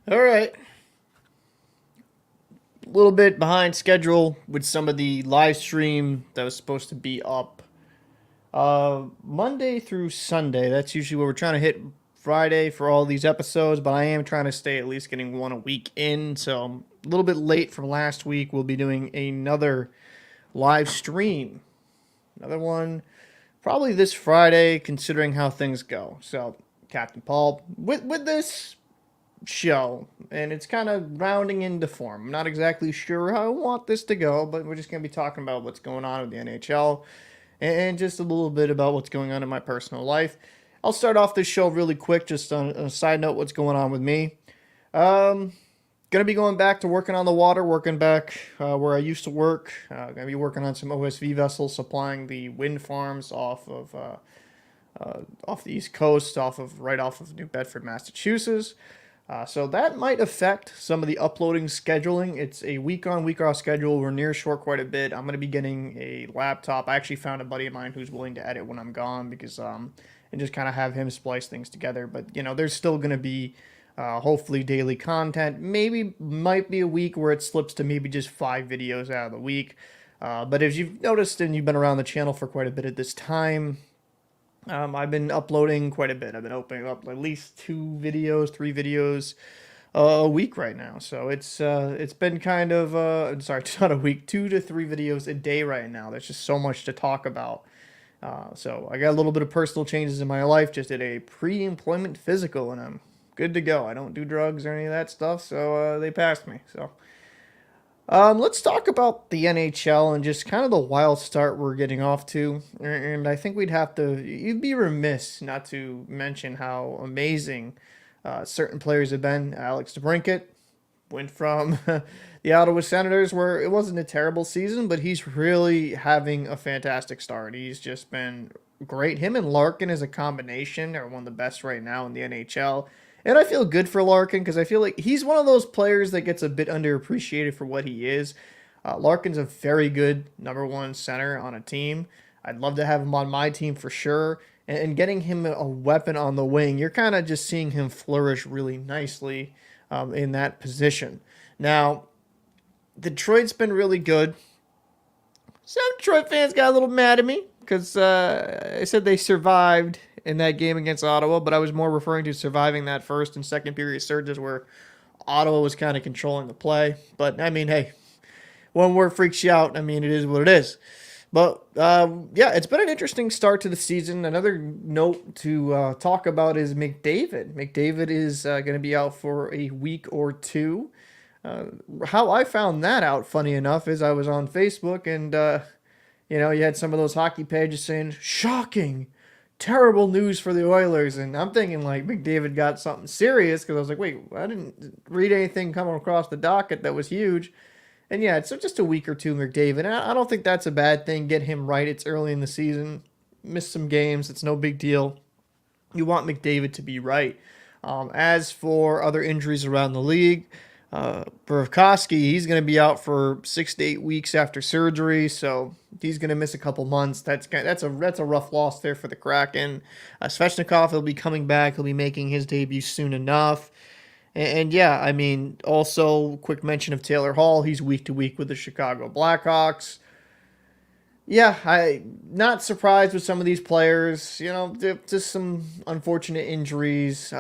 All right. A little bit behind schedule with some of the live stream that was supposed to be up Monday through Sunday. That's usually what we're trying to hit Friday for all these episodes, but I am trying to stay at least getting one a week in. So I'm a little bit late from last week. We'll be doing another live stream. Another one probably this Friday, considering how things go. So, Captain Paul, with this show, and it's kind of rounding into form. I'm not exactly sure how I want this to go, but we're just going to be talking about what's going on with the NHL and just a little bit about what's going on in my personal life. I'll start off this show really quick, just on a side note, what's going on with me. Um, Gonna be going back to working on the water, working back where I used to work. Gonna be working on some OSV vessels, supplying the wind farms off the East Coast, right off of New Bedford, Massachusetts. So that might affect some of the uploading scheduling. It's a week on, week off schedule. We're near shore quite a bit. I'm going to be getting a laptop. I actually found a buddy of mine who's willing to edit when I'm gone because and just kind of have him splice things together. But there's still going to be hopefully daily content. Maybe might be a week where it slips to maybe just 5 videos out of the week. But as you've noticed and you've been around the channel for quite a bit at this time, I've been uploading quite a bit. I've been opening up at least 2 videos, 3 videos a week right now. So it's been kind of sorry, not a week, 2 to 3 videos a day right now. There's just so much to talk about. So I got a little bit of personal changes in my life. Just did a pre-employment physical, and I'm good to go. I don't do drugs or any of that stuff, so they passed me. So let's talk about the NHL and just kind of the wild start we're getting off to. And I think you'd be remiss not to mention how amazing certain players have been. Alex DeBrincat went from the Ottawa Senators, where it wasn't a terrible season, but he's really having a fantastic start. He's just been great. Him and Larkin as a combination are one of the best right now in the NHL. And I feel good for Larkin because I feel like he's one of those players that gets a bit underappreciated for what he is. Larkin's a very good number one center on a team. I'd love to have him on my team for sure. And getting him a weapon on the wing, you're kind of just seeing him flourish really nicely in that position. Now, Detroit's been really good. Some Detroit fans got a little mad at me because I said they survived in that game against Ottawa, but I was more referring to surviving that first and second period surges where Ottawa was kind of controlling the play. But I mean, hey, one word freaks you out. I mean, it is what it is. But yeah, it's been an interesting start to the season. Another note to talk about is McDavid. McDavid is going to be out for a week or two. How I found that out, funny enough, is I was on Facebook and you had some of those hockey pages saying shocking, terrible news for the Oilers, and I'm thinking like McDavid got something serious because I was like, wait, I didn't read anything coming across the docket that was huge. And yeah, it's just a week or two, McDavid. And I don't think that's a bad thing. Get him right. It's early in the season. Missed some games. It's no big deal. You want McDavid to be right. As for other injuries around the league, Burakovsky, he's going to be out for 6 to 8 weeks after surgery, so he's going to miss a couple months. That's a rough loss there for the Kraken. Svechnikov will be coming back. He'll be making his debut soon enough. And yeah, I mean, also quick mention of Taylor Hall. He's week to week with the Chicago Blackhawks. Yeah, I not surprised with some of these players. Just some unfortunate injuries.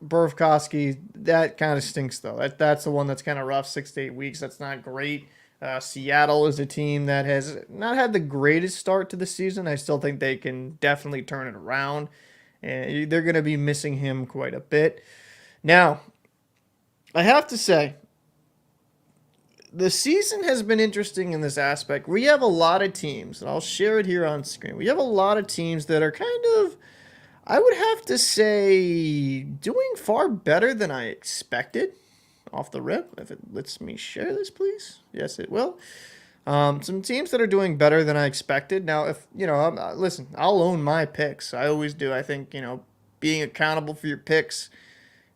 Burakovsky, that kind of stinks though. That's the one that's kind of rough. 6 to 8 weeks. That's not great. Seattle is a team that has not had the greatest start to the season. I still think they can definitely turn it around, and they're going to be missing him quite a bit. Now, I have to say, the season has been interesting in this aspect. We have a lot of teams, and I'll share it here on screen. We have a lot of teams that are kind of, I would have to say, doing far better than I expected off the rip. If it lets me share this, please. Yes, it will. Some teams that are doing better than I expected. Now, if, listen, I'll own my picks. I always do. I think, being accountable for your picks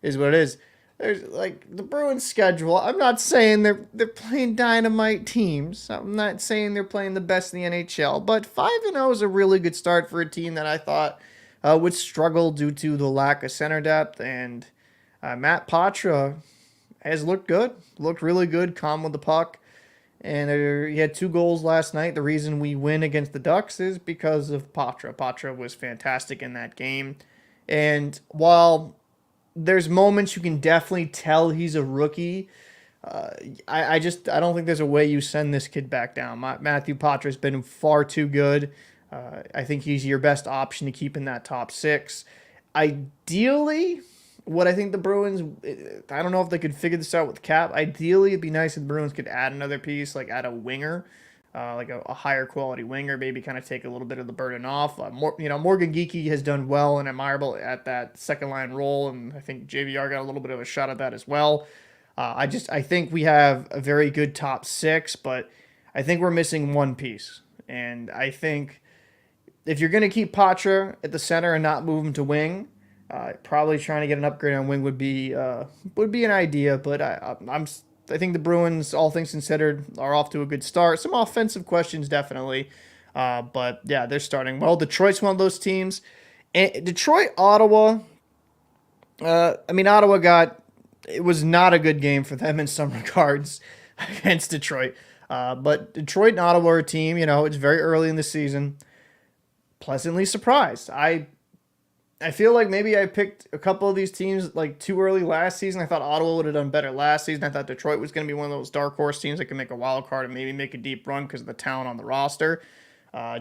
is what it is. There's like the Bruins schedule. I'm not saying they're playing dynamite teams. I'm not saying they're playing the best in the NHL, but 5-0 is a really good start for a team that I thought would struggle due to the lack of center depth. And Matt Patra has looked good, looked really good, calm with the puck. And he had 2 goals last night. The reason we win against the Ducks is because of Patra. Patra was fantastic in that game. And while there's moments you can definitely tell he's a rookie, uh, I don't think there's a way you send this kid back down. Matthew Patra's been far too good. I think he's your best option to keep in that top 6. Ideally, what I think the Bruins, I don't know if they could figure this out with cap. Ideally, it'd be nice if the Bruins could add another piece, like add a winger, like a higher quality winger, maybe kind of take a little bit of the burden off. Morgan Geekie has done well and admirable at that second line role, and I think JVR got a little bit of a shot at that as well. I think we have a very good top 6, but I think we're missing one piece, and I think if you're going to keep Patra at the center and not move him to wing, probably trying to get an upgrade on wing would be an idea. But I think the Bruins, all things considered, are off to a good start. Some offensive questions definitely, but yeah, they're starting well. Detroit's one of those teams. And Detroit, Ottawa. Ottawa it was not a good game for them in some regards against Detroit. But Detroit and Ottawa are a team. It's very early in the season. Pleasantly surprised. I feel like maybe I picked a couple of these teams like too early last season. I thought Ottawa would have done better last season. I thought Detroit was going to be one of those dark horse teams that can make a wild card and maybe make a deep run because of the talent on the roster.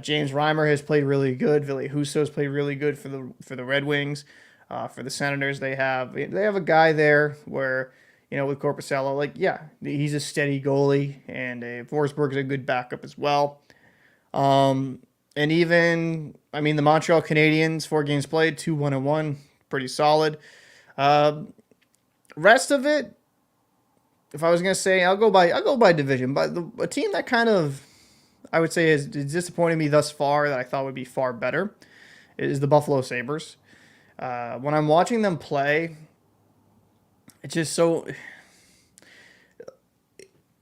James Reimer has played really good. Ville Husso has played really good for the Red Wings. For the Senators, they have a guy there where with Korpisalo, he's a steady goalie, and Forsberg's a good backup as well. And even, the Montreal Canadiens, 4 games played, 2-1-1, pretty solid. Rest of it, if I was gonna say, I'll go by division. But a team that kind of, I would say, has disappointed me thus far that I thought would be far better is the Buffalo Sabres. When I'm watching them play, it's just so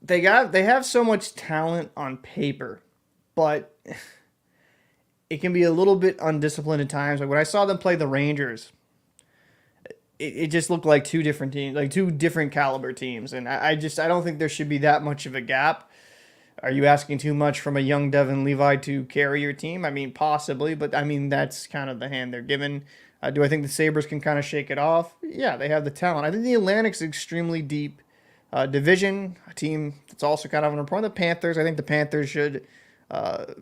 they have so much talent on paper, but it can be a little bit undisciplined at times. Like when I saw them play the Rangers, it just looked like 2 different teams, like 2 different caliber teams. And I don't think there should be that much of a gap. Are you asking too much from a young Devin Levi to carry your team? Possibly, but that's kind of the hand they're given. Do I think the Sabres can kind of shake it off? Yeah, they have the talent. I think the Atlantic's extremely deep division, a team that's also kind of underperformed. The Panthers, I think the Panthers should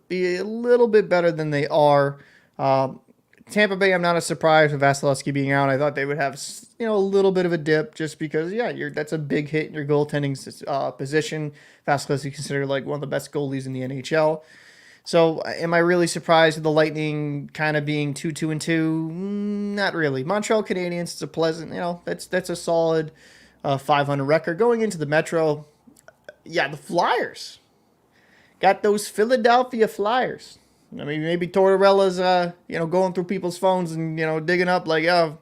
be a little bit better than they are. Tampa Bay, I'm not as surprised with Vasilevsky being out. I thought they would have a little bit of a dip just because, that's a big hit in your goaltending position. Vasilevsky considered like one of the best goalies in the NHL. So am I really surprised with the Lightning kind of being 2-2-2? Not really. Montreal Canadiens, it's a pleasant, that's a solid 500 record. Going into the Metro, the Flyers. Got those Philadelphia Flyers. Maybe Tortorella's, going through people's phones and, digging up like, oh,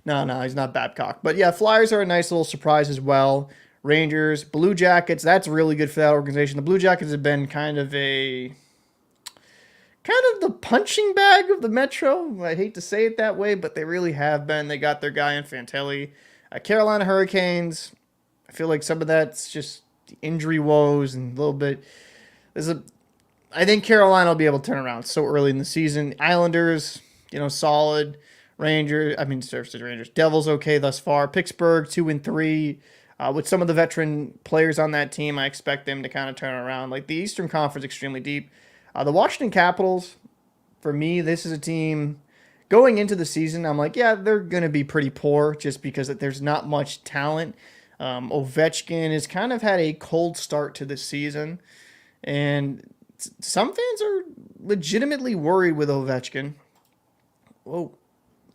no, he's not Babcock. But yeah, Flyers are a nice little surprise as well. Rangers, Blue Jackets, that's really good for that organization. The Blue Jackets have been kind of the punching bag of the Metro. I hate to say it that way, but they really have been. They got their guy in Fantilli. Carolina Hurricanes, I feel like some of that's just injury woes and a little bit. I think Carolina will be able to turn around so early in the season. Islanders, solid. Rangers. Devils okay thus far. Pittsburgh 2-3. With some of the veteran players on that team, I expect them to kind of turn around. Like the Eastern Conference, extremely deep. The Washington Capitals, for me, this is a team going into the season. I'm like, yeah, they're going to be pretty poor just because there's not much talent. Ovechkin has kind of had a cold start to the season, and some fans are legitimately worried with Ovechkin.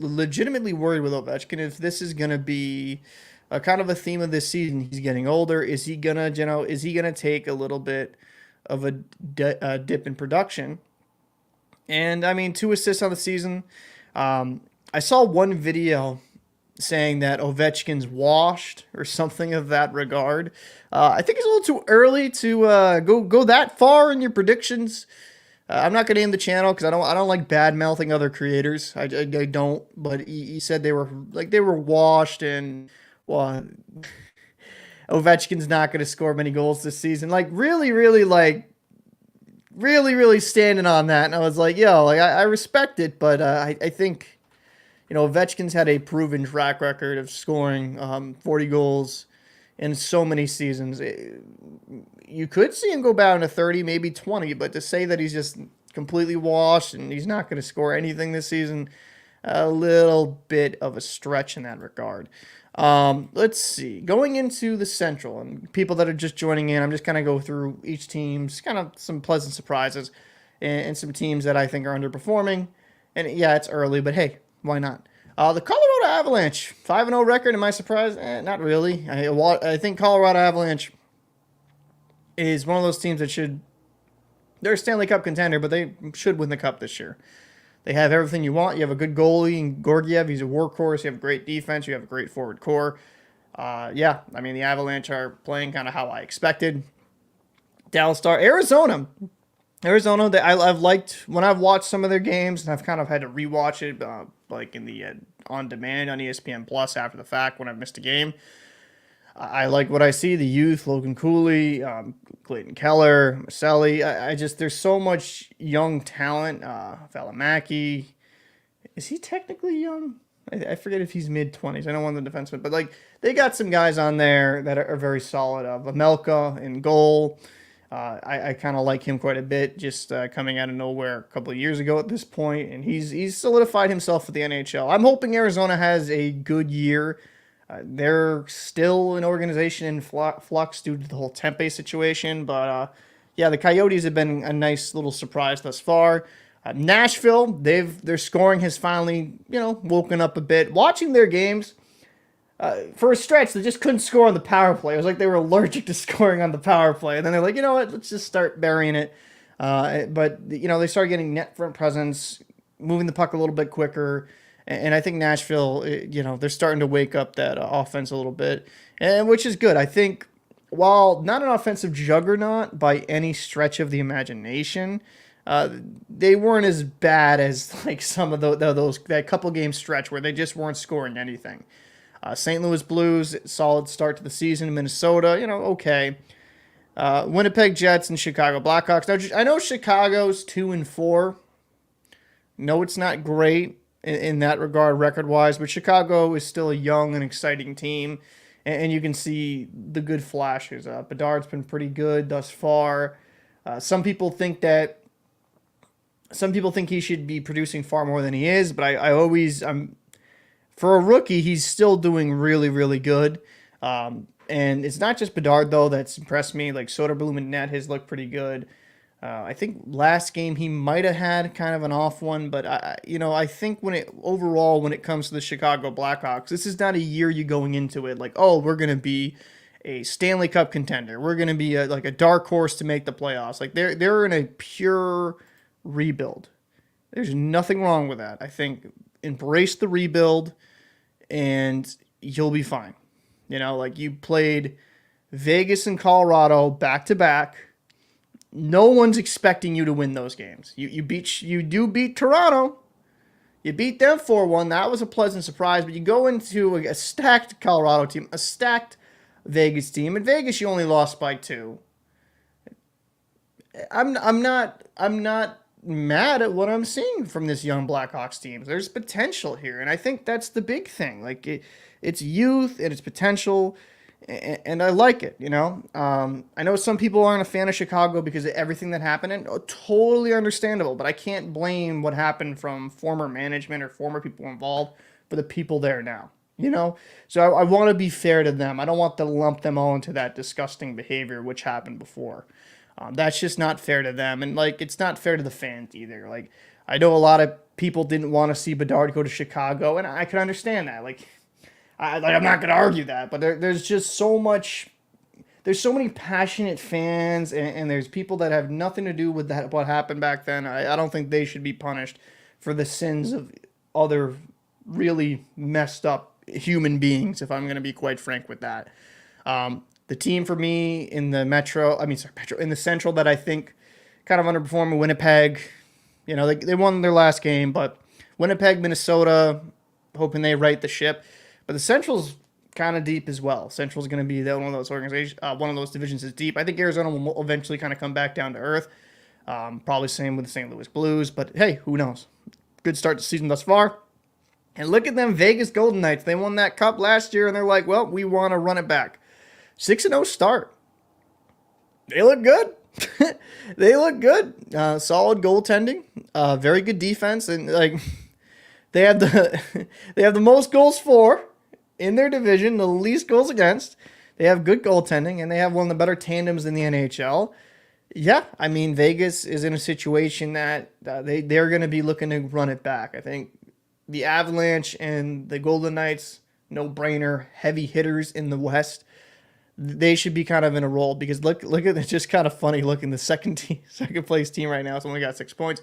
Legitimately worried with Ovechkin if this is going to be a kind of a theme of this season. He's getting older. Is he gonna take a little bit of a dip in production? And 2 assists on the season. I saw one video saying that Ovechkin's washed or something of that regard. I think it's a little too early to go that far in your predictions. I'm not gonna name the channel because I don't like bad mouthing other creators. I don't. But he said they were washed and well, Ovechkin's not gonna score many goals this season. Like really standing on that. And I was like, yo, like I respect it, but I think Ovechkin's had a proven track record of scoring 40 goals in so many seasons. You could see him go down to 30, maybe 20, but to say that he's just completely washed and he's not going to score anything this season, a little bit of a stretch in that regard. Let's see. Going into the Central and people that are just joining in, I'm just kind of go through each team's kind of some pleasant surprises and some teams that I think are underperforming. And yeah, it's early, but hey, why not? The Colorado Avalanche, 5-0 record. Am I surprised? Not really. I think Colorado Avalanche is one of those teams that should. They're a Stanley Cup contender, but they should win the Cup this year. They have everything you want. You have a good goalie in Georgiev. He's a workhorse. You have great defense. You have a great forward core. Yeah, I mean, the Avalanche are playing kind of how I expected. Dallas Star, Arizona. I've liked when I've watched some of their games, and I've kind of had to rewatch it, like in the on demand on ESPN Plus after the fact when I've missed a game. I like what I see. The youth, Logan Cooley, Clayton Keller, Maselli. I just there's so much young talent. Valimaki, is he technically young? I forget if he's mid-20s. I don't want the defenseman, but like they got some guys on there that are very solid. Vamelka in goal. I kind of like him quite a bit, just coming out of nowhere a couple of years ago at this point, and he's solidified himself for the NHL. I'm hoping Arizona has a good year. They're still an organization in flux due to the whole Tempe situation, but yeah, the Coyotes have been a nice little surprise thus far. Nashville, their scoring has finally woken up a bit. Watching their games. For a stretch, they just couldn't score on the power play. It was like they were allergic to scoring on the power play. And then they're like, you know what, let's just start burying it. But they started getting net front presence, moving the puck a little bit quicker. And I think Nashville, they're starting to wake up that offense a little bit, and which is good. I think while not an offensive juggernaut by any stretch of the imagination, they weren't as bad as like some of those that couple game stretch where they just weren't scoring anything. St. Louis Blues, solid start to the season. Minnesota, okay. Winnipeg Jets and Chicago Blackhawks. Now, I know Chicago's 2-4. No, it's not great in that regard record-wise, but Chicago is still a young and exciting team, and you can see the good flashes. Bedard's been pretty good thus far. Some people think he should be producing far more than he is, but for a rookie, he's still doing really, really good. And it's not just Bedard, though, that's impressed me. Like, Soderblom and net has looked pretty good. I think last game he might have had kind of an off one, but I think when it comes to the Chicago Blackhawks, this is not a year you going into it like, oh, we're going to be a Stanley Cup contender. We're going to be like a dark horse to make the playoffs. Like they're in a pure rebuild. There's nothing wrong with that. I think embrace the rebuild and you'll be fine. Like you played Vegas and Colorado back to back. No one's expecting you to win those games. You do beat Toronto. You beat them 4-1. That was a pleasant surprise. But you go into a stacked Colorado team, a stacked Vegas team. In Vegas, you only lost by 2. I'm not mad at what I'm seeing from this young Blackhawks team. There's potential here, and I think that's the big thing. Like it's youth and it's potential. And I like it, I know some people aren't a fan of Chicago because of everything that happened, and totally understandable, but I can't blame what happened from former management or former people involved for the people there now, So I want to be fair to them. I don't want to lump them all into that disgusting behavior which happened before. That's just not fair to them, and, like, it's not fair to the fans either. Like, I know a lot of people didn't want to see Bedard go to Chicago, and I can understand that. I'm not going to argue that, but there's just so much. There's so many passionate fans, and there's people that have nothing to do with that. What happened back then, I don't think they should be punished for the sins of other really messed up human beings. If I'm going to be quite frank with that, the team for me in the in the Central that I think kind of underperforming. Winnipeg, they won their last game, but Winnipeg, Minnesota, hoping they right the ship. But the Central's kind of deep as well. Central's going to be one of those organizations, one of those divisions is deep. I think Arizona will eventually kind of come back down to earth. Probably same with the St. Louis Blues, but hey, who knows? Good start to the season thus far. And look at them Vegas Golden Knights. They won that cup last year, and they're like, well, we want to run it back. 6-0 start. They look good. They look good. Solid goaltending. Very good defense, and they have the most goals for in their division, the least goals against. They have good goaltending, and they have one of the better tandems in the NHL. Yeah, I mean, Vegas is in a situation that they're going to be looking to run it back. I think the Avalanche and the Golden Knights, no-brainer, heavy hitters in the West. They should be kind of in a roll because look at it's just kind of funny looking. The second place team right now has only got 6 points.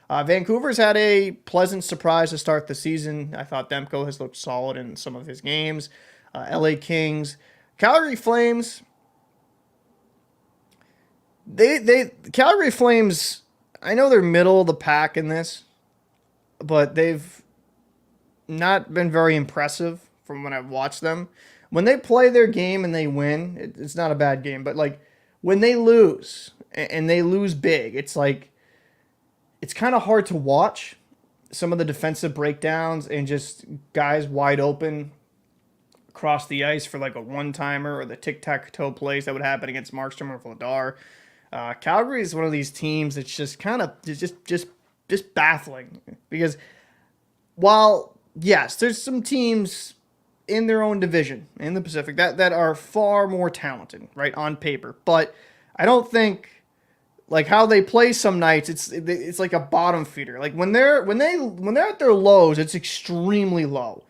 Vancouver's had a pleasant surprise to start the season. I thought Demko has looked solid in some of his games. LA Kings, Calgary Flames. Calgary Flames, I know they're middle of the pack in this, but they've not been very impressive from when I've watched them. When they play their game and they win, it's not a bad game, but when they lose and they lose big, it's kind of hard to watch some of the defensive breakdowns and just guys wide open across the ice for a one-timer or the tic-tac-toe plays that would happen against Markstrom or Vladar. Calgary is one of these teams that's just kind of just baffling because while, yes, there's some teams in their own division in the Pacific that are far more talented, right, on paper. But I don't think how they play some nights, it's like a bottom feeder. When they're at their lows, it's extremely low.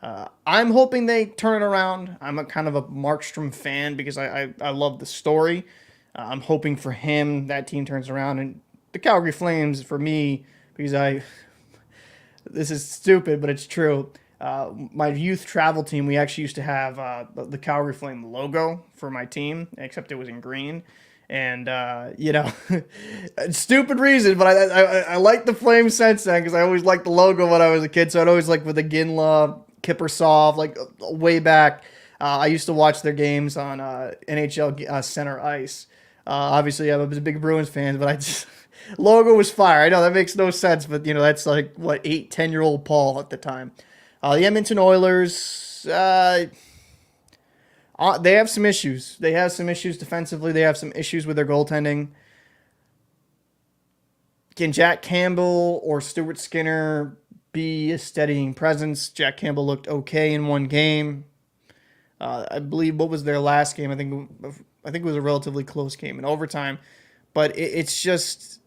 I'm hoping they turn it around. I'm a kind of a Markstrom fan because I love the story. I'm hoping for him that team turns around, and the Calgary Flames for me because this is stupid, but it's true. My youth travel team, we actually used to have the Calgary Flame logo for my team, except it was in green. And, stupid reason, but I like the Flames since then because I always liked the logo when I was a kid. So I'd always with the Ginla, Kiprusoff, way back. I used to watch their games on NHL Center Ice. Obviously, I was a big Bruins fan, but logo was fire. I know that makes no sense, but, that's 10-year-old Paul at the time. The Edmonton Oilers, they have some issues. They have some issues defensively. They have some issues with their goaltending. Can Jack Campbell or Stuart Skinner be a steadying presence? Jack Campbell looked okay in one game. I believe what was their last game? I think it was a relatively close game in overtime. But it's just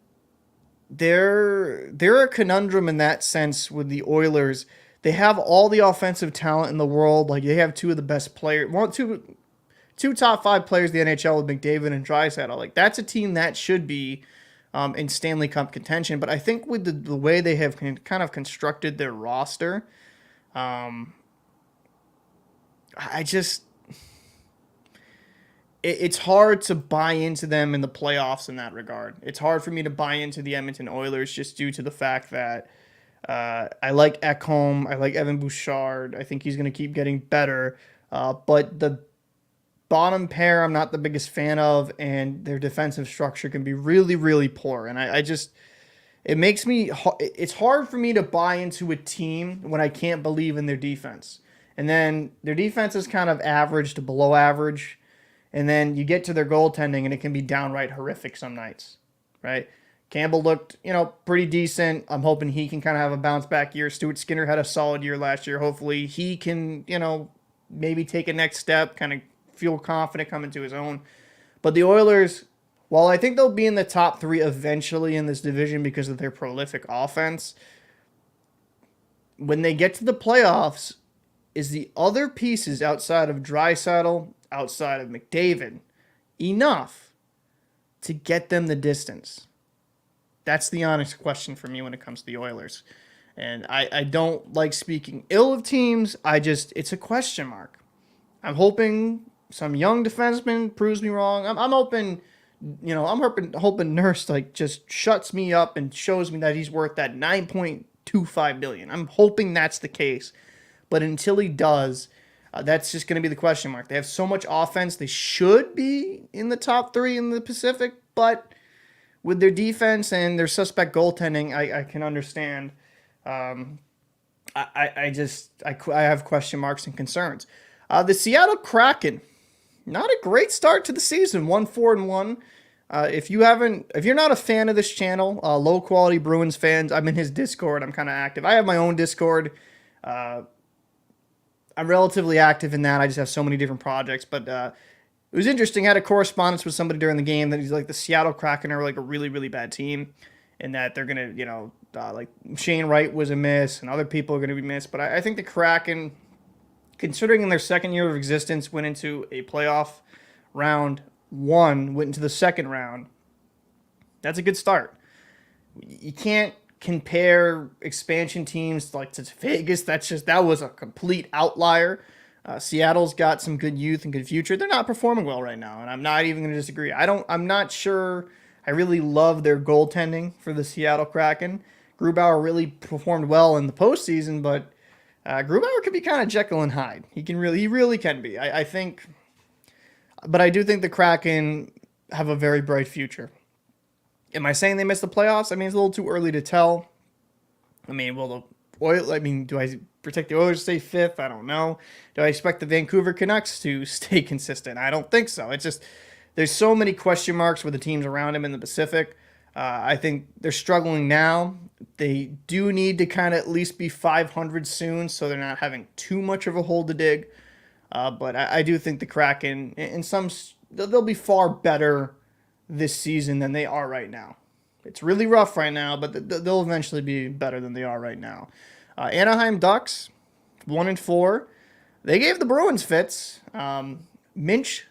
they're a conundrum in that sense with the Oilers. They have all the offensive talent in the world. They have two of the best players. Two top 5 players in the NHL with McDavid and Draisaitl. That's a team that should be in Stanley Cup contention. But I think with the way they have kind of constructed their roster, it's hard to buy into them in the playoffs in that regard. It's hard for me to buy into the Edmonton Oilers just due to the fact that I like Ekholm. I like Evan Bouchard. I think he's going to keep getting better. But the bottom pair I'm not the biggest fan of, and their defensive structure can be really, really poor. And it's hard for me to buy into a team when I can't believe in their defense. And then their defense is kind of average to below average. And then you get to their goaltending, and it can be downright horrific some nights, right? Campbell looked, pretty decent. I'm hoping he can kind of have a bounce back year. Stuart Skinner had a solid year last year. Hopefully he can, maybe take a next step, kind of feel confident coming to his own. But the Oilers, while I think they'll be in the top 3 eventually in this division because of their prolific offense, when they get to the playoffs, is the other pieces outside of Draisaitl, outside of McDavid, enough to get them the distance? That's the honest question for me when it comes to the Oilers. And I don't like speaking ill of teams. It's a question mark. I'm hoping some young defenseman proves me wrong. I'm hoping I'm hoping Nurse like just shuts me up and shows me that he's worth that 9.25 billion. I'm hoping that's the case, but until he does, that's just going to be the question mark. They have so much offense; they should be in the top three in the Pacific, but with their defense and their suspect goaltending, I can understand. Um, I have question marks and concerns. The Seattle Kraken, not a great start to the season. 1-4-1. If you're not a fan of this channel, low quality Bruins fans, I'm in his Discord. I'm kind of active. I have my own Discord. I'm relatively active in that. I just have so many different projects. But it was interesting. I had a correspondence with somebody during the game that he's like the Seattle Kraken are like a really, really bad team, and that they're gonna, like Shane Wright was a miss, and other people are gonna be missed. But I think the Kraken, considering in their second year of existence, went into a playoff round, went into the second round. That's a good start. You can't compare expansion teams like to Vegas. That was a complete outlier. Seattle's got some good youth and good future. They're not performing well right now, and I'm not even going to disagree. I'm not sure. I really love their goaltending for the Seattle Kraken. Grubauer really performed well in the postseason, but Grubauer could be kind of Jekyll and Hyde. He really can be. I think, but I do think the Kraken have a very bright future. Am I saying they missed the playoffs? I mean, it's a little too early to tell. I mean, do I protect the Oilers to stay fifth? I don't know. Do I expect the Vancouver Canucks to stay consistent? I don't think so. It's just there's so many question marks with the teams around them in the Pacific. I think they're struggling now. They do need to kind of at least be 500 soon, so they're not having too much of a hole to dig. But I do think the Kraken, they'll be far better this season than they are right now. It's really rough right now, but they'll eventually be better than they are right now. Anaheim Ducks, 1-4. They gave the Bruins fits. Minchkov,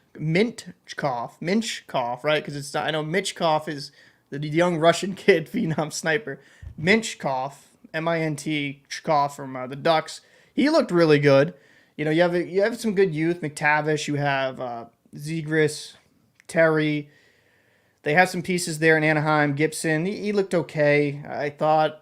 right? Because I know Michkov is the young Russian kid, phenom sniper. Minchkov, M-I-N-T, Chkov from the Ducks. He looked really good. You have some good youth. McTavish, you have Zegras, Terry. They have some pieces there in Anaheim. Gibson, he looked okay. I thought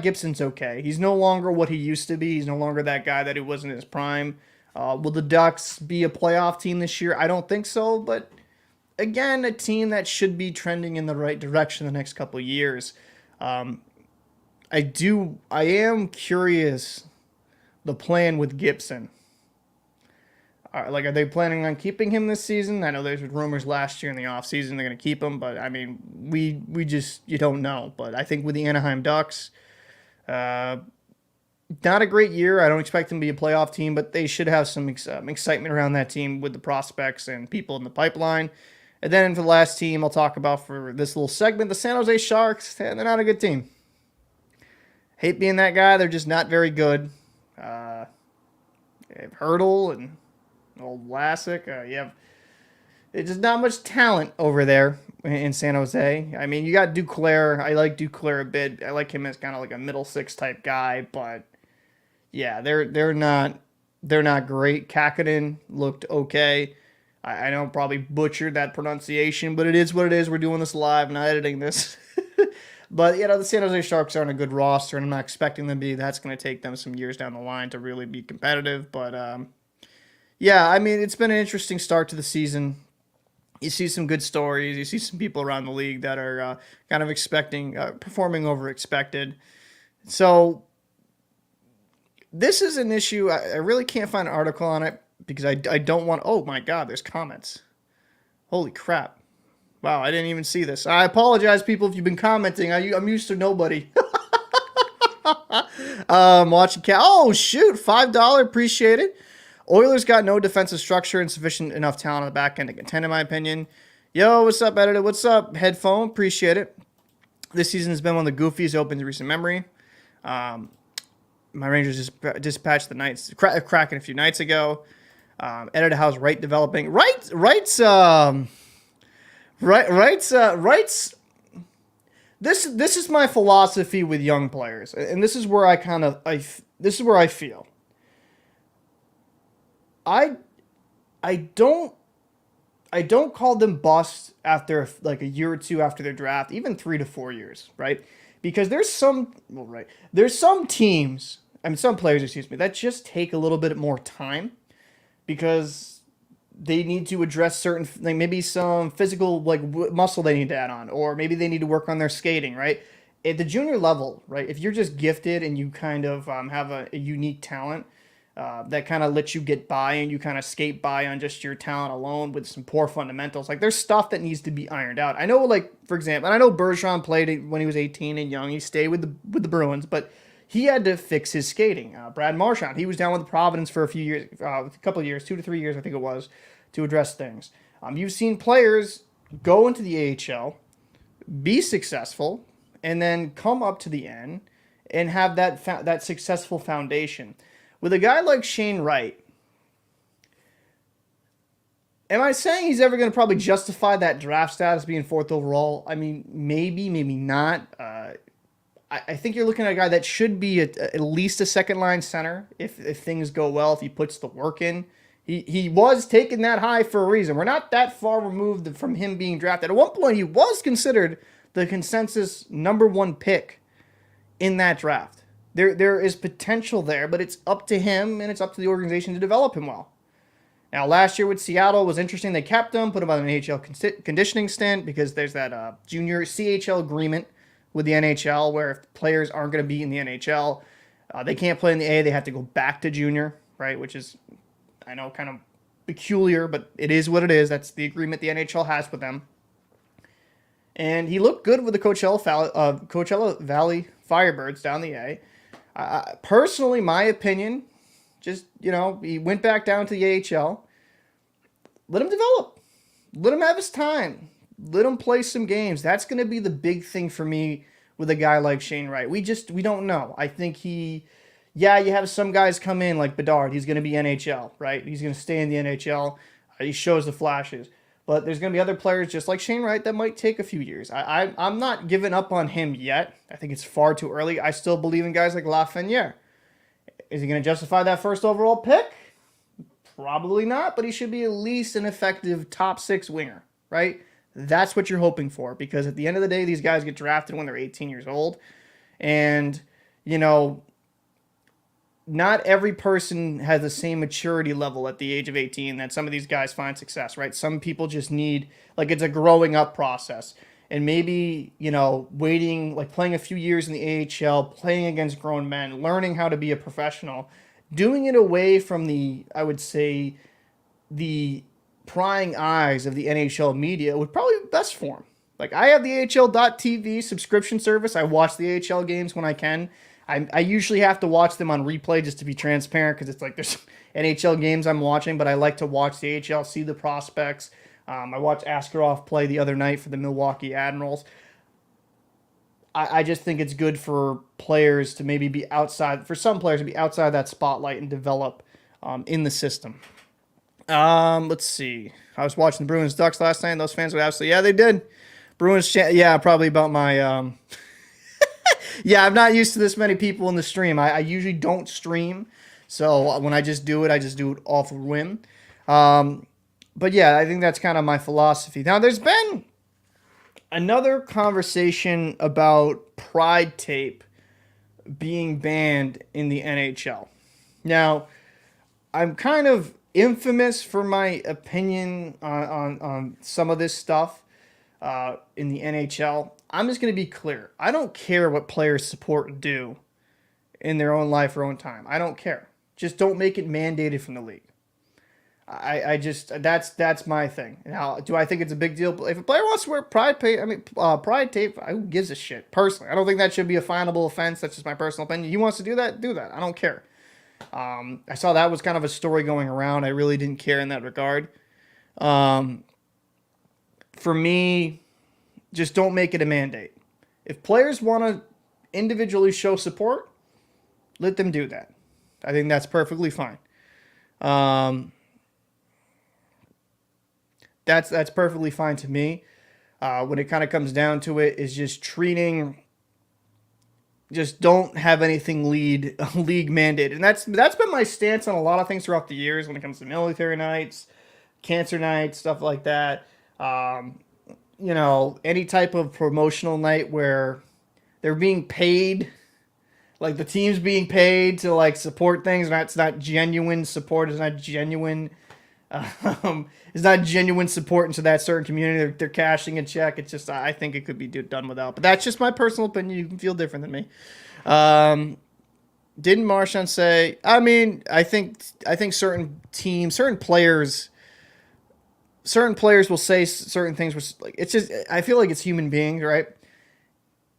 Gibson's okay. He's no longer what he used to be. He's no longer that guy that he was in his prime. Will the Ducks be a playoff team this year? I don't think so, but again, a team that should be trending in the right direction the next couple of years. I am curious the plan with Gibson. Are they planning on keeping him this season? I know there's rumors last year in the offseason they're going to keep him, but I mean, you don't know. But I think with the Anaheim Ducks, not a great year. I don't expect them to be a playoff team, but they should have some excitement around that team with the prospects and people in the pipeline. And then for the last team I'll talk about for this little segment, the San Jose Sharks. They're not a good team. Hate being that guy. They're just not very good. They have Hurdle and old Vlasic. There's just not much talent over there in San Jose. I mean, you got Duclair. I like Duclair a bit. I like him as kind of like a middle six type guy, but yeah, they're not great. Kakinen looked okay. I know I probably butchered that pronunciation, but it is what it is. We're doing this live, not editing this. But the San Jose Sharks aren't a good roster, and I'm not expecting them to be. That's going to take them some years down the line to really be competitive, but yeah, I mean, it's been an interesting start to the season. You see some good stories. You see some people around the league that are kind of performing over expected. So this is an issue. I really can't find an article on it because I don't want... Oh, my God, there's comments. Holy crap. Wow, I didn't even see this. I apologize, people, if you've been commenting. I'm used to nobody. Watching cat. Oh, shoot, $5. Appreciate it. Oilers got no defensive structure and sufficient enough talent on the back end to contend, in my opinion. Yo, what's up, editor? What's up, headphone? Appreciate it. This season has been one of the goofiest opens in recent memory. My Rangers just dispatched the Knights, Kraken a few nights ago. Editor, how's Wright developing? Wright's. This is my philosophy with young players, and this is where this is where I feel. I don't I don't call them bust after like a year or two after their draft, even 3 to 4 years, right? Because there's some teams, I mean some players, excuse me, that just take a little bit more time because they need to address certain, like maybe some physical like muscle they need to add on, or maybe they need to work on their skating, right? At the junior level, right? If you're just gifted and you kind of have a unique talent, that kind of lets you get by and you kind of skate by on just your talent alone with some poor fundamentals. Like there's stuff that needs to be ironed out. I know, like for example, and I know Bergeron played it when he was 18 and young. He stayed with the Bruins, but he had to fix his skating. Brad Marchand, he was down with Providence for a few years, a couple of years, 2 to 3 years, I think it was, to address things. You've seen players go into the AHL, be successful, and then come up to the end and have that successful foundation. With a guy like Shane Wright, am I saying he's ever going to probably justify that draft status being fourth overall? I mean, maybe, maybe not. I think you're looking at a guy that should be at least a second line center if things go well, if he puts the work in. He was taken that high for a reason. We're not that far removed from him being drafted. At one point, he was considered the consensus number one pick in that draft. There is potential there, but it's up to him and it's up to the organization to develop him well. Now, last year with Seattle was interesting. They kept him, put him on an AHL conditioning stint because there's that junior CHL agreement with the NHL where if players aren't going to be in the NHL, they can't play in the A. They have to go back to junior, right? Which is, I know, kind of peculiar, but it is what it is. That's the agreement the NHL has with them. And he looked good with the Coachella Valley Firebirds down the A. Personally, my opinion, just, he went back down to the AHL. Let him develop. Let him have his time. Let him play some games. That's going to be the big thing for me with a guy like Shane Wright. We don't know. I think you have some guys come in like Bedard. He's going to be NHL, right? He's going to stay in the NHL. He shows the flashes. But there's going to be other players just like Shane Wright that might take a few years. I'm not giving up on him yet. I think it's far too early. I still believe in guys like Lafreniere. Is he going to justify that first overall pick? Probably not, but he should be at least an effective top 6 winger, right? That's what you're hoping for, because at the end of the day, these guys get drafted when they're 18 years old. And, not every person has the same maturity level at the age of 18 that some of these guys find success, right? Some people just need, like, it's a growing up process. And maybe, waiting, like playing a few years in the AHL, playing against grown men, learning how to be a professional, doing it away from I would say, the prying eyes of the NHL media would probably be best for him. Like, I have the AHL.TV subscription service. I watch the AHL games when I can. I usually have to watch them on replay just to be transparent because it's like there's NHL games I'm watching, but I like to watch the AHL, see the prospects. I watched Askarov play the other night for the Milwaukee Admirals. I just think it's good for players to maybe be outside, for some players to be outside that spotlight and develop in the system. Let's see. I was watching the Bruins Ducks last night, and those fans would absolutely, yeah, they did. Bruins, probably about my, yeah, I'm not used to this many people in the stream. I usually don't stream, so when I just do it off a whim. But yeah, I think that's kind of my philosophy. Now, there's been another conversation about Pride Tape being banned in the NHL. Now, I'm kind of infamous for my opinion on some of this stuff in the NHL. I'm just going to be clear. I don't care what players support do in their own life or own time. I don't care. Just don't make it mandated from the league. I just, that's my thing. Now, do I think it's a big deal? If a player wants to wear Pride Tape, who gives a shit? Personally, I don't think that should be a finable offense. That's just my personal opinion. He wants to do that, do that. I don't care. I saw that was kind of a story going around. I really didn't care in that regard. For me, just don't make it a mandate. If players want to individually show support, let them do that. I think that's perfectly fine. That's perfectly fine to me. When it kind of comes down to it, is just don't have anything league mandated. And that's been my stance on a lot of things throughout the years when it comes to military nights, cancer night, stuff like that. Um, you know, any type of promotional night where they're being paid, like the team's being paid to like support things. It's not genuine support. It's not genuine. It's not genuine support into that certain community. They're cashing a check. It's just I think it could be done without. But that's just my personal opinion. You can feel different than me. Didn't Marshawn say? I mean, I think certain teams, certain players will say certain things. Which like it's just I feel like it's human beings, right?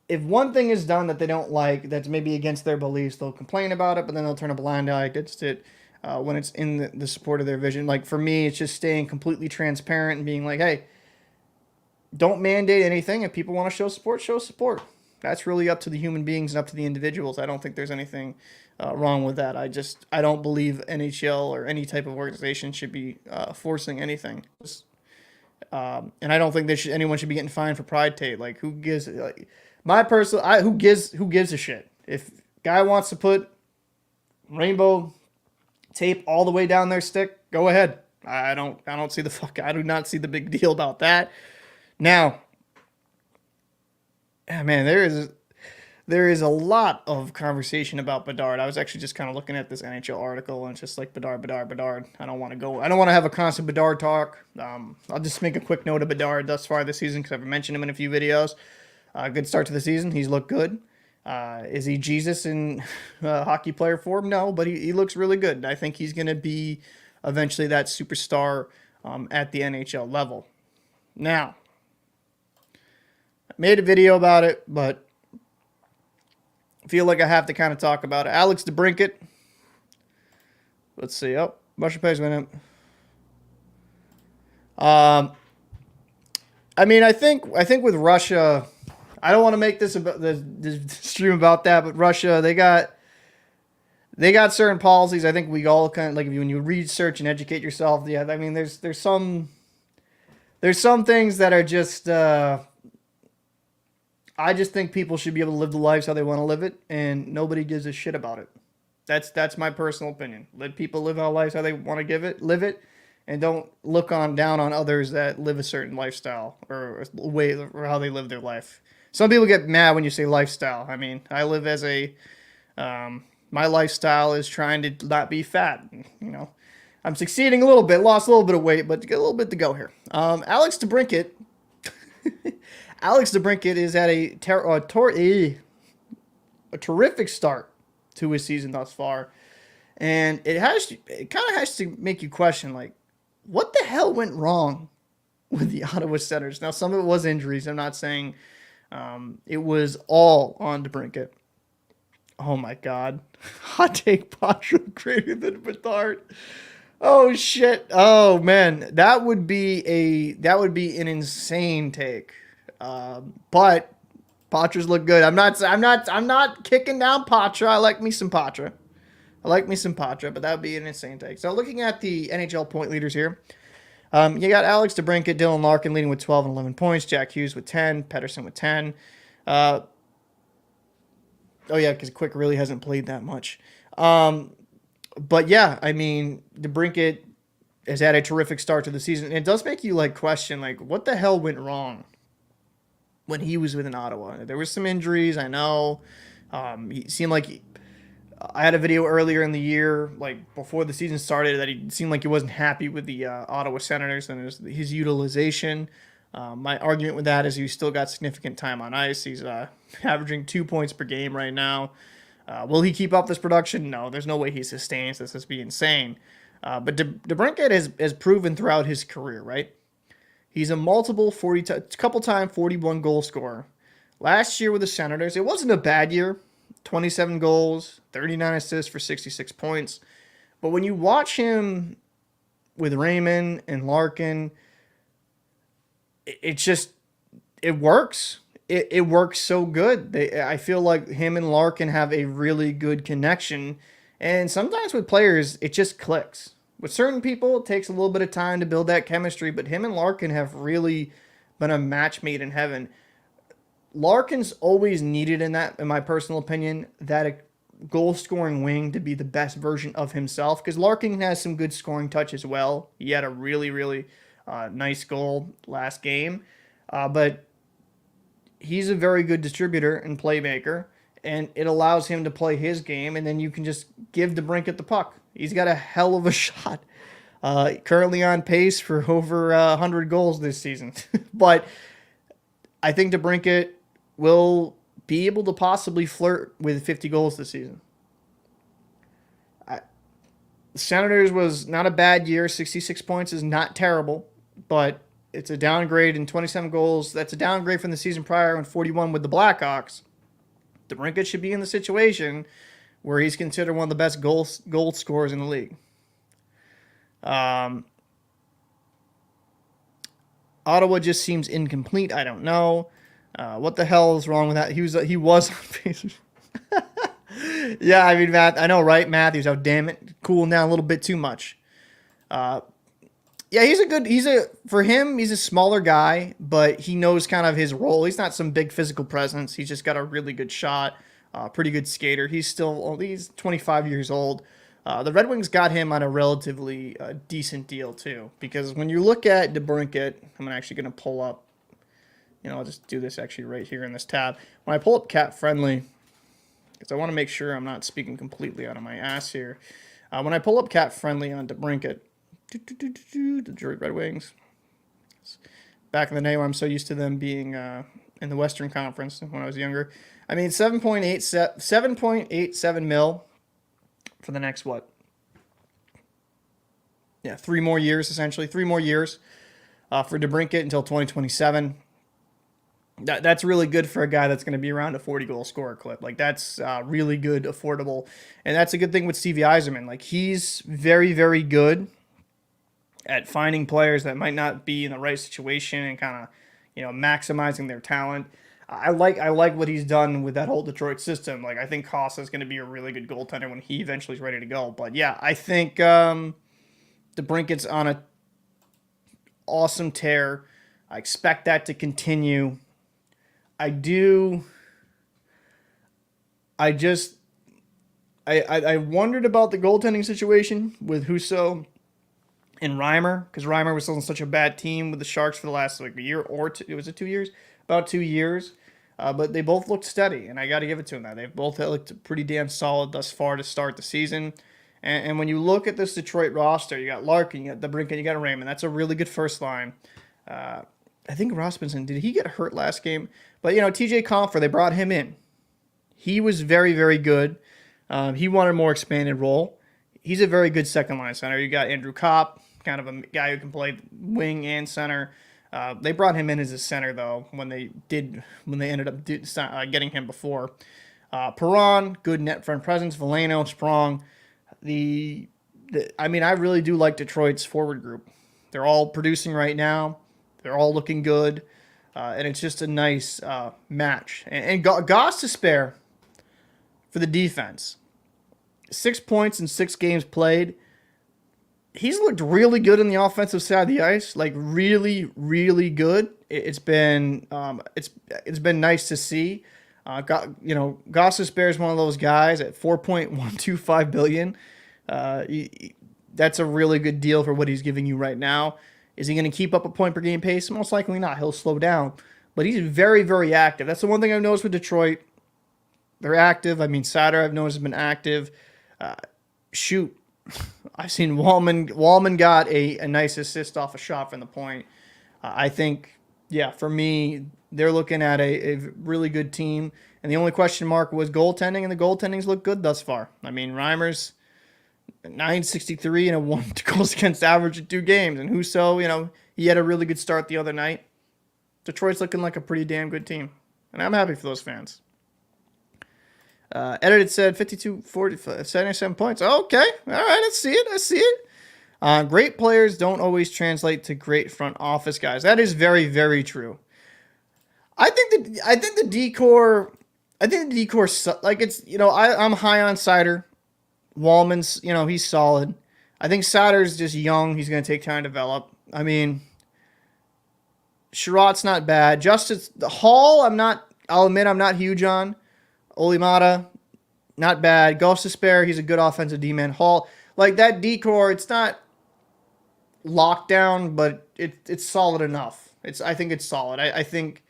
If one thing is done that they don't like, that's maybe against their beliefs, they'll complain about it, but then they'll turn a blind eye against it when it's in the support of their vision. Like for me, it's just staying completely transparent and being like, hey, don't mandate anything. If people want to show support, show support. That's really up to the human beings and up to the individuals. I don't think there's anything wrong with that. I don't believe NHL or any type of organization should be forcing anything. And I don't think anyone should be getting fined for Pride tape. Like who gives like my personal who gives a shit? If guy wants to put rainbow tape all the way down their stick, go ahead. I don't see I do not see the big deal about that. Now, man, there is a lot of conversation about Bedard. I was actually just kind of looking at this NHL article and it's just like Bedard. I don't want to have a constant Bedard talk. I'll just make a quick note of Bedard thus far this season because I've mentioned him in a few videos. Good start to the season. He's looked good. Is he Jesus in hockey player form? No, but he looks really good. I think he's going to be eventually that superstar at the NHL level. Now, I made a video about it, but I feel like I have to kind of talk about it. Alex DeBrincat. Let's see. Oh, Russia Pay's went up. I mean, I think with Russia, I don't want to make this about the stream about that, but Russia, they got certain policies. I think we all kind of like when you research and educate yourself. Yeah, I mean, there's some things that are just. I just think people should be able to live the lives how they want to live it, and nobody gives a shit about it. That's my personal opinion. Let people live our lives how they want to live it, and don't look down on others that live a certain lifestyle or way or how they live their life. Some people get mad when you say lifestyle. I mean, I live as my lifestyle is trying to not be fat. You know, I'm succeeding a little bit, lost a little bit of weight, but get a little bit to go here. Alex DeBrincat. Alex DeBrincat is at a terrific start to his season thus far, and it kind of has to make you question, like, what the hell went wrong with the Ottawa Senators? Now, some of it was injuries. I'm not saying it was all on DeBrincat. Oh my God, hot take: Patra greater than Bedard. Oh shit! Oh man, that would be an insane take. But Patras look good. I'm not kicking down Patra. I like me some Patra, but that would be an insane take. So looking at the NHL point leaders here, you got Alex DeBrincat, Dylan Larkin leading with 12 and 11 points, Jack Hughes with 10, Pettersson with 10. Oh yeah, because Quick really hasn't played that much. But yeah, I mean, DeBrincat has had a terrific start to the season. It does make you like question, like, what the hell went wrong when he was within Ottawa? There was some injuries, I know. He seemed like I had a video earlier in the year, like before the season started, that he seemed like he wasn't happy with the Ottawa Senators and his utilization. My argument with that is he's still got significant time on ice. He's averaging 2 points per game right now. Will he keep up this production? No, there's no way he sustains this. This would be insane. But DeBrincat has proven throughout his career, right? He's a multiple couple-time 41 goal scorer. Last year with the Senators, it wasn't a bad year. 27 goals, 39 assists for 66 points. But when you watch him with Raymond and Larkin, it works. It works so good. I feel like him and Larkin have a really good connection. And sometimes with players, it just clicks. With certain people, it takes a little bit of time to build that chemistry, but him and Larkin have really been a match made in heaven. Larkin's always needed in my personal opinion, that goal-scoring wing to be the best version of himself, because Larkin has some good scoring touch as well. He had a really, really nice goal last game, but he's a very good distributor and playmaker, and it allows him to play his game, and then you can just give DeBrincat the puck. He's got a hell of a shot. Currently on pace for over 100 goals this season. But I think DeBrincat will be able to possibly flirt with 50 goals this season. Senators was not a bad year. 66 points is not terrible, but it's a downgrade in 27 goals. That's a downgrade from the season prior and 41 with the Blackhawks. DeBrincat should be in the situation where he's considered one of the best goal scorers in the league. Ottawa just seems incomplete. I don't know. What the hell is wrong with that? He was on pace. Yeah, I mean, Matt, I know, right? Matthews, oh, damn it. Cooling down a little bit too much. Yeah, for him, he's a smaller guy, but he knows kind of his role. He's not some big physical presence. He's just got a really good shot, pretty good skater. He's 25 years old. The Red Wings got him on a relatively decent deal, too, because when you look at DeBrincat, I'm actually going to pull up, I'll just do this actually right here in this tab. When I pull up Cat Friendly, because I want to make sure I'm not speaking completely out of my ass here. When I pull up Cat Friendly on DeBrincat, the Detroit Red Wings, back in the day when I'm so used to them being in the Western Conference when I was younger. I mean, 7.87 mil for the next, 3 more years, essentially. 3 more years for DeBrincat until 2027. That's really good for a guy that's going to be around a 40-goal scorer clip. Like, that's really good, affordable. And that's a good thing with Stevie Yzerman. Like, he's very, very good at finding players that might not be in the right situation and kind of, maximizing their talent. I like what he's done with that whole Detroit system. Like, I think Costa's going to be a really good goaltender when he eventually is ready to go. But, yeah, I think DeBrincat's on an awesome tear. I expect that to continue. I wondered about the goaltending situation with Husso and Reimer, because Reimer was still on such a bad team with the Sharks for the last a year or two. Was it 2 years? About 2 years. But they both looked steady, and I got to give it to them. They've both looked pretty damn solid thus far to start the season. And when you look at this Detroit roster, you got Larkin, you got DeBrincat, you got Raymond. That's a really good first line. I think Rasmussen, did he get hurt last game? But, TJ Compher, they brought him in. He was very, very good. He wanted a more expanded role. He's a very good second-line center. You got Andrew Kopp, kind of a guy who can play wing and center. They brought him in as a center, though, when they ended up getting him before. Perron, good net front presence. Veleno, Sprong. I really do like Detroit's forward group. They're all producing right now. They're all looking good, and it's just a nice match. And Goss to spare for the defense. 6 points in 6 games played. He's looked really good on the offensive side of the ice, like really, really good. It's been nice to see. Goss to spare is one of those guys at $4.125 billion. That's a really good deal for what he's giving you right now. Is he going to keep up a point per game pace? Most likely not. He'll slow down. But he's very, very active. That's the one thing I've noticed with Detroit. They're active. I mean, Satter, I've noticed, has been active. I've seen Wallman got a nice assist off a shot from the point. I think, for me, they're looking at a really good team. And the only question mark was goaltending, and the goaltending's looked good thus far. I mean, Reimer's .963 and a 1 goals against average in 2 games. And Husso, he had a really good start the other night. Detroit's looking like a pretty damn good team. And I'm happy for those fans. Edited said 52, 40, 77 points. Okay. All right. I see it. Great players don't always translate to great front office guys. That is very, very true. I think the decor, like it's, I'm high on Seider. Wallman's, he's solid. I think Satter's just young. He's going to take time to develop. I mean, Sherratt's not bad. Justice Hall, I'll admit I'm not huge on. Olimata, not bad. Ghost Despair, he's a good offensive D-man. Hall, like that decor, it's not lockdown, but it's solid enough. I think it's solid. I think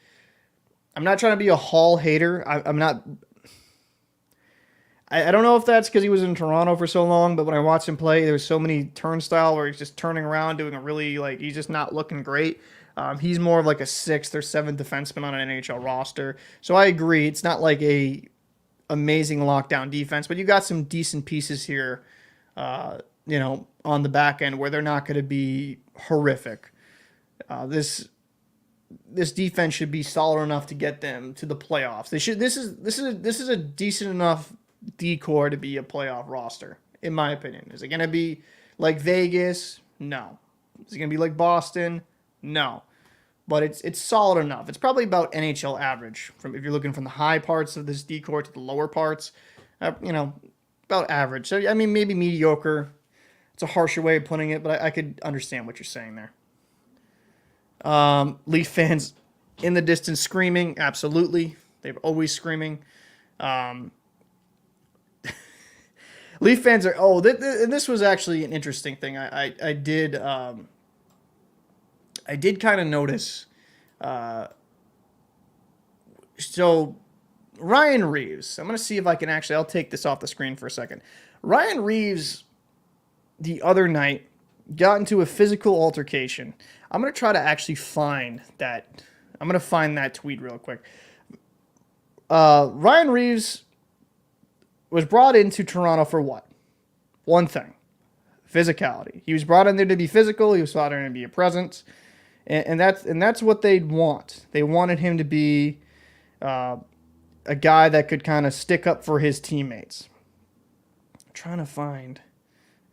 I'm not trying to be a Hall hater. I'm not. I don't know if that's because he was in Toronto for so long, but when I watched him play, there was so many turnstile where he's just turning around, doing a really, like, he's just not looking great. He's more of like a 6th or 7th defenseman on an NHL roster. So I agree. It's not like a amazing lockdown defense, but you got some decent pieces here, on the back end where they're not going to be horrific. This defense should be solid enough to get them to the playoffs. They should. This is a decent enough decor to be a playoff roster, in my opinion. Is it going to be like Vegas? No. Is it going to be like Boston? No. But it's solid enough. It's probably about NHL average from if you're looking from the high parts of this decor to the lower parts. About average. So I mean, maybe mediocre. It's a harsher way of putting it, but I could understand what you're saying there. Leaf fans in the distance screaming. Absolutely. They're always screaming. Leaf fans are, this was actually an interesting thing. I did kind of notice. So Ryan Reaves, I'm going to see if I can I'll take this off the screen for a second. Ryan Reaves the other night got into a physical altercation. I'm going to try to actually find that. I'm going to find that tweet real quick. Ryan Reaves was brought into Toronto for what? One thing. Physicality. He was brought in there to be physical. He was brought in to be a presence. And that's what they'd want. They wanted him to be a guy that could kind of stick up for his teammates. I'm trying to find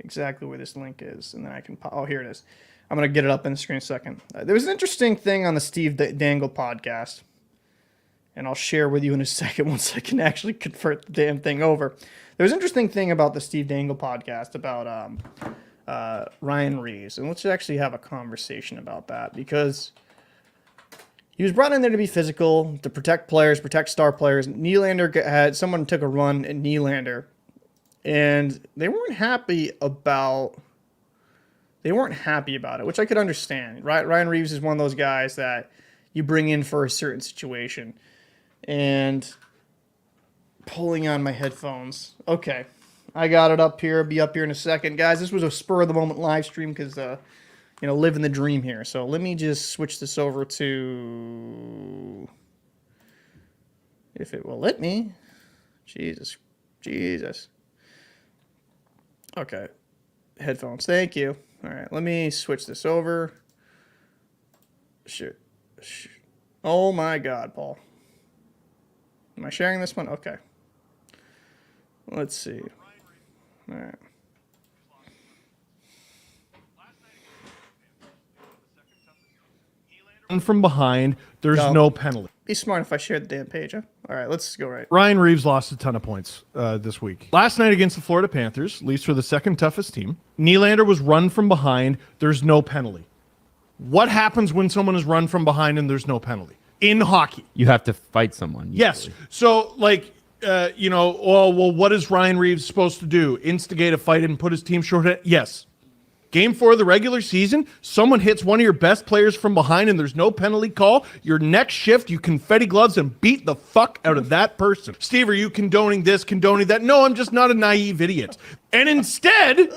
exactly where this link is, and then I can... Oh, here it is. I'm going to get it up in the screen in a second. There was an interesting thing on the Steve Dangle podcast, and I'll share with you in a second once I can actually convert the damn thing over. There was an interesting thing about the Steve Dangle podcast about Ryan Reaves, and let's actually have a conversation about that, because he was brought in there to be physical, to protect players, protect star players. Nylander someone took a run at Nylander, and they weren't happy about it, which I could understand. Ryan Reaves is one of those guys that you bring in for a certain situation. And pulling on my headphones. Okay. I got it up here. Be up here in a second. Guys, this was a spur-of-the-moment live stream because, living the dream here. So let me just switch this over to... If it will let me. Jesus. Okay. Headphones. Thank you. All right. Let me switch this over. Shit. Oh, my God, Paul. Am I sharing this one? Okay. Let's see. All right. And from behind, there's no penalty. Be smart if I shared the damn page, huh? All right, let's go right. Ryan Reaves lost a ton of points this week. Last night against the Florida Panthers, Leafs were the second toughest team. Nylander was run from behind. There's no penalty. What happens when someone is run from behind and there's no penalty? In hockey. You have to fight someone. Usually. Yes. So, what is Ryan Reaves supposed to do? Instigate a fight and put his team short? Yes. Game 4 of the regular season, someone hits one of your best players from behind and there's no penalty call. Your next shift, you confetti gloves and beat the fuck out of that person. Steve, are you condoning this, condoning that? No, I'm just not a naive idiot. And instead,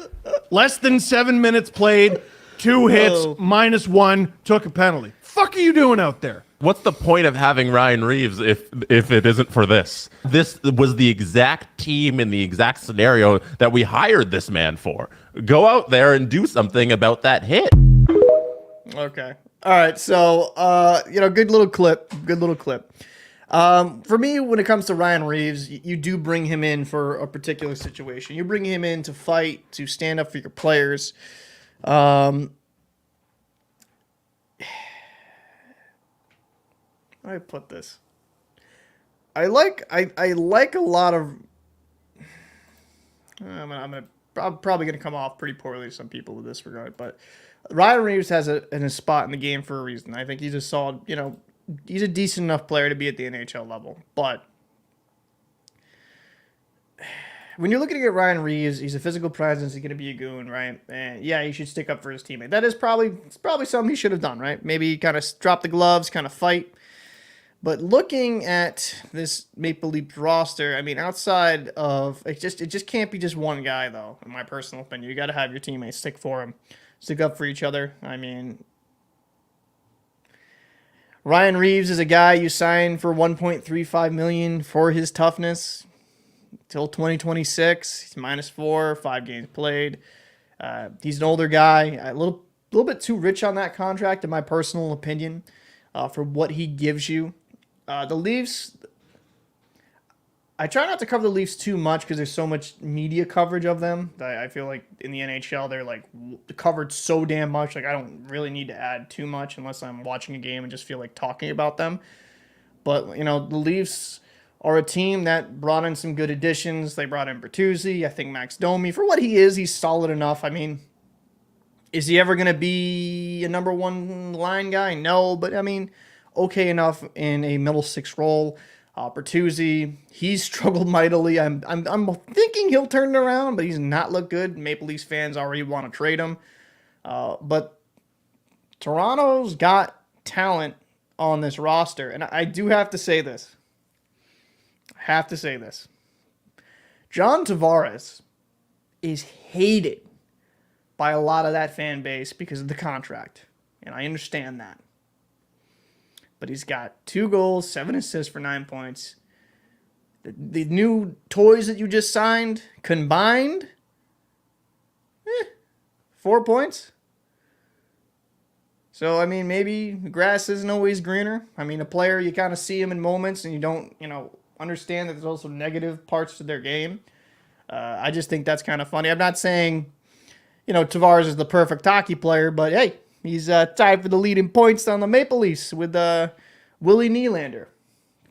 less than 7 minutes played, 2 hits, -1, took a penalty. Fuck are you doing out there? What's the point of having Ryan Reaves if it isn't for this? This was the exact team in the exact scenario that we hired this man for. Go out there and do something about that hit. Okay. All right. So, good little clip. For me, when it comes to Ryan Reaves, you do bring him in for a particular situation. You bring him in to fight, to stand up for your players. I put this. I like a lot of. I'm probably gonna come off pretty poorly to some people with this regard, but Ryan Reaves has a spot in the game for a reason. I think he's a solid. He's a decent enough player to be at the NHL level, but when you're looking at Ryan Reeves, he's a physical presence. He's going to be a goon, right? And yeah, he should stick up for his teammate. That is probably something he should have done, right? Maybe kind of drop the gloves, kind of fight. But looking at this Maple Leafs roster, I mean, outside of it just can't be just one guy, though. In my personal opinion, you got to have your teammates stick for him, stick up for each other. I mean, Ryan Reeves is a guy you sign for $1.35 million for his toughness till 2026. He's -4, 5 games played. He's an older guy, a little bit too rich on that contract, in my personal opinion, for what he gives you. The Leafs, I try not to cover the Leafs too much because there's so much media coverage of them. I feel like in the NHL they're like covered so damn much. Like I don't really need to add too much unless I'm watching a game and just feel like talking about them. But you know, the Leafs are a team that brought in some good additions. They brought in Bertuzzi. I think Max Domi, for what he is, he's solid enough. I mean, is he ever going to be a number one line guy? No, but I mean, okay enough in a middle six role. Bertuzzi, he's struggled mightily. I'm thinking he'll turn it around, but he's not looked good. Maple Leafs fans already want to trade him. But Toronto's got talent on this roster, and I do have to say this. John Tavares is hated by a lot of that fan base because of the contract, and I understand that. But he's got 2 goals, 7 assists for 9 points. The new toys that you just signed combined, 4 points. So, I mean, maybe grass isn't always greener. I mean, a player, you kind of see him in moments and you don't, understand that there's also negative parts to their game. I just think that's kind of funny. I'm not saying, Tavares is the perfect hockey player, but hey, he's tied for the lead in points on the Maple Leafs with Willie Nylander.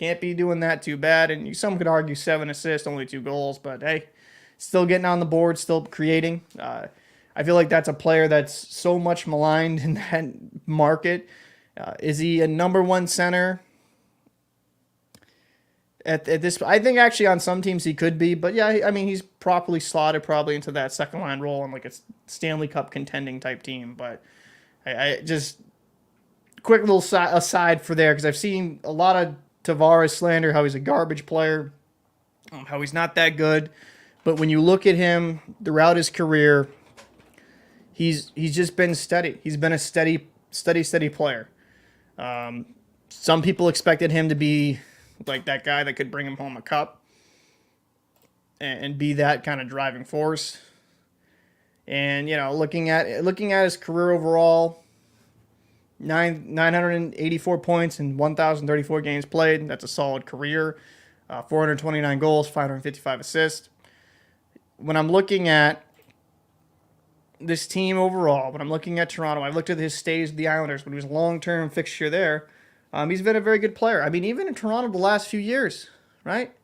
Can't be doing that too bad. And some could argue 7 assists, only 2 goals. But hey, still getting on the board, still creating. I feel like that's a player that's so much maligned in that market. Is he a number one center? At this, I think actually on some teams he could be. But yeah, I mean, he's properly slotted probably into that second line role in like a Stanley Cup contending type team. But I just quick little aside for there because I've seen a lot of Tavares slander, how he's a garbage player, how he's not that good. But when you look at him throughout his career, he's just been steady. He's been a steady player. Some people expected him to be like that guy that could bring him home a cup and be that kind of driving force. And looking at his career overall, 984 points in 1,034 games played. That's a solid career. 429 goals, 555 assists. When I'm looking at this team overall, when I'm looking at Toronto, I've looked at his stays with the Islanders when he was a long-term fixture there. He's been a very good player. I mean, even in Toronto the last few years, right?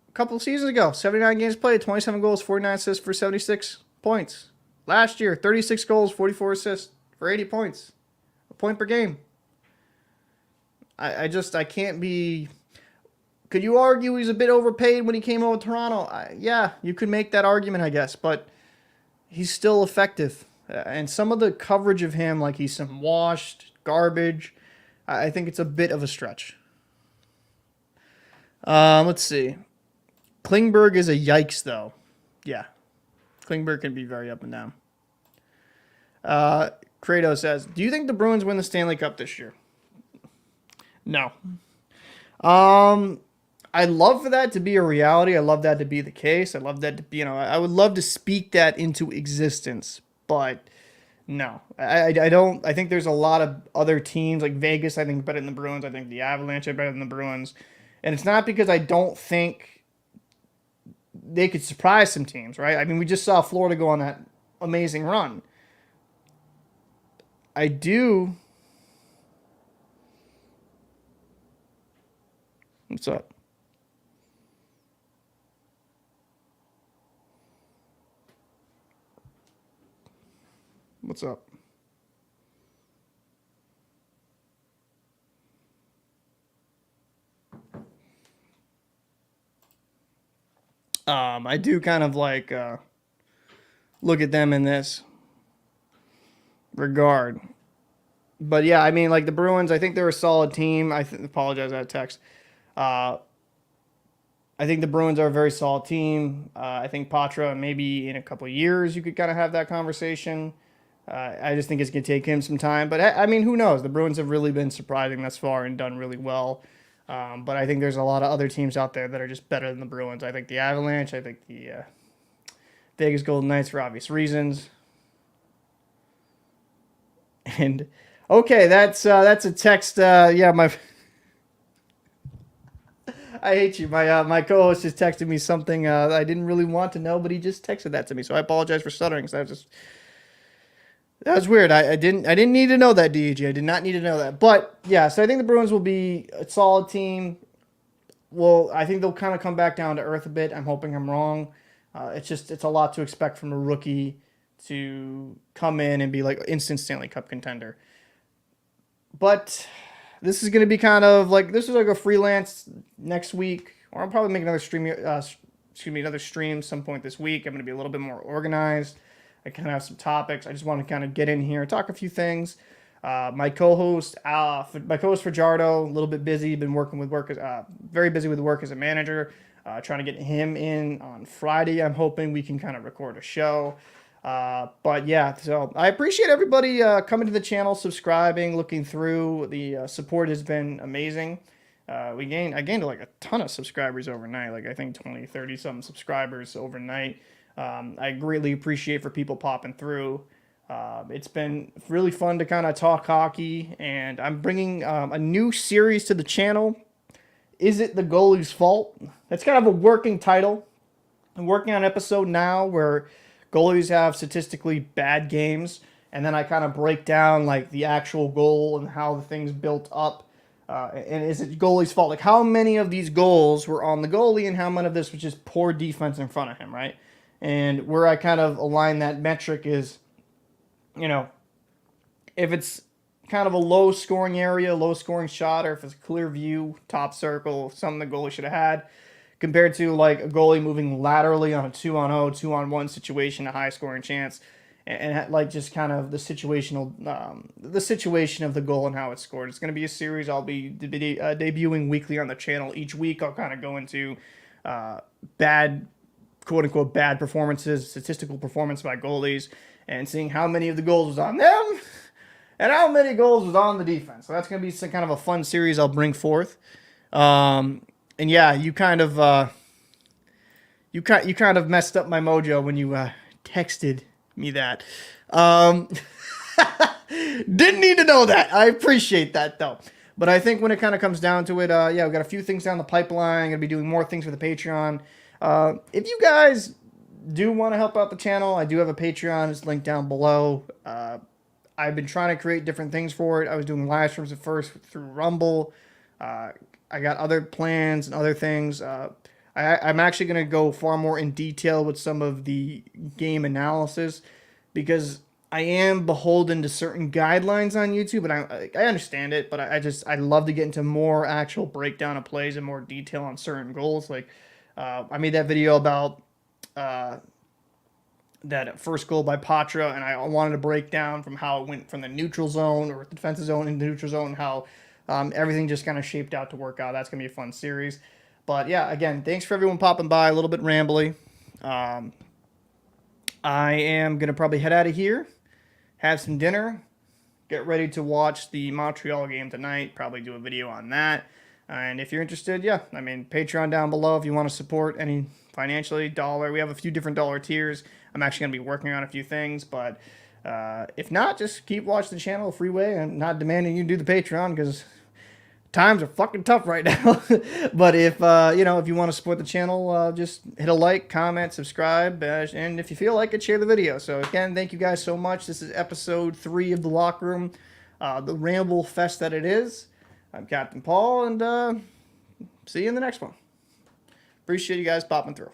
A couple of seasons ago, 79 games played, 27 goals, 49 assists for 76 points. Last year, 36 goals, 44 assists for 80 points. A point per game. I can't be... Could you argue he's a bit overpaid when he came over to Toronto? Yeah, you could make that argument, I guess, but he's still effective. And some of the coverage of him, like he's some washed garbage, I think it's a bit of a stretch. Let's see. Klingberg is a yikes, though. Yeah. Klingberg can be very up and down. Kratos says, do you think the Bruins win the Stanley Cup this year? No. I'd love for that to be a reality. I love that to be the case. I love that to be, I would love to speak that into existence, but no, I don't. I think there's a lot of other teams like Vegas. I think better than the Bruins. I think the Avalanche are better than the Bruins, and it's not because I don't think they could surprise some teams, right? I mean, we just saw Florida go on that amazing run. I do. What's up? What's up? I do kind of like look at them in this regard. But yeah, I mean, like the Bruins, I think they're a solid team. Apologize that text. Uh, I think the Bruins are a very solid team. I think Patra, maybe in a couple of years, you could kind of have that conversation. I just think it's going to take him some time. But I mean, who knows? The Bruins have really been surprising thus far and done really well. But I think there's a lot of other teams out there that are just better than the Bruins. I think the Avalanche. I think the Vegas Golden Knights for obvious reasons. And okay, that's a text. Yeah, my. I hate you. My co-host just texted me something I didn't really want to know, but he just texted that to me. So I apologize for stuttering. So that was weird. I didn't need to know that, DEG. I did not need to know that. But yeah, so I think the Bruins will be a solid team. Well, I think they'll kind of come back down to earth a bit. I'm hoping I'm wrong. It's a lot to expect from a rookie to come in and be like instant Stanley Cup contender. But this is going to be kind of like, this is like a freelance next week, or I'll probably make another stream some point this week. I'm going to be a little bit more organized. I kind of have some topics. I just want to kind of get in here, talk a few things. My co-host Fajardo, a little bit busy, been working with work, very busy with work as a manager, trying to get him in on Friday. I'm hoping we can kind of record a show. But yeah, so I appreciate everybody coming to the channel, subscribing, looking through. The support has been amazing. I gained like a ton of subscribers overnight, like I think 20, 30 some subscribers overnight. I greatly appreciate for people popping through. It's been really fun to kind of talk hockey, and I'm bringing a new series to the channel. Is it the goalie's fault? That's kind of a working title. I'm working on an episode now where goalies have statistically bad games, and then I kind of break down like the actual goal and how the thing's built up. And is it goalie's fault? Like how many of these goals were on the goalie, and how much of this was just poor defense in front of him, right? And where I kind of align that metric is, you know, if it's kind of a low scoring area, low scoring shot, or if it's a clear view, top circle, something the goalie should have had, compared to like a goalie moving laterally on a 2-on-0, 2-on-1 situation, a high scoring chance, and like just kind of the situation of the goal and how it's scored. It's going to be a series. I'll be debuting weekly on the channel. Each week I'll kind of go into bad, quote unquote, bad performances, statistical performance by goalies, and seeing how many of the goals was on them and how many goals was on the defense. So that's going to be some kind of a fun series I'll bring forth. And yeah, you kind of messed up my mojo when you texted me that. Didn't need to know that. I appreciate that though. But I think when it kind of comes down to it, yeah, we've got a few things down the pipeline. Gonna be doing more things for the Patreon. If you guys do want to help out the channel, I do have a Patreon. It's linked down below. I've been trying to create different things for it. I was doing live streams at first through Rumble. I got other plans and other things. I'm actually going to go far more in detail with some of the game analysis, because I am beholden to certain guidelines on YouTube, and I understand it, but I'd love to get into more actual breakdown of plays and more detail on certain goals. Like I made that video about that first goal by Patra, and I wanted to break down from how it went from the neutral zone or the defensive zone into the neutral zone, how everything just kind of shaped out to work out. That's going to be a fun series. But yeah, again, thanks for everyone popping by. A little bit rambly. I am going to probably head out of here, have some dinner, get ready to watch the Montreal game tonight, probably do a video on that. And if you're interested, yeah, I mean, Patreon down below if you want to support any financially, dollar. We have a few different dollar tiers. I'm actually going to be working on a few things, but if not, just keep watching the channel freeway. I'm not demanding you do the Patreon because times are fucking tough right now. But if if you want to support the channel, just hit a like, comment, subscribe, and if you feel like it, share the video. So again, thank you guys so much. This is episode 3 of the Locker Room, the ramble fest that it is. I'm Captain Paul, and see you in the next one. Appreciate you guys popping through.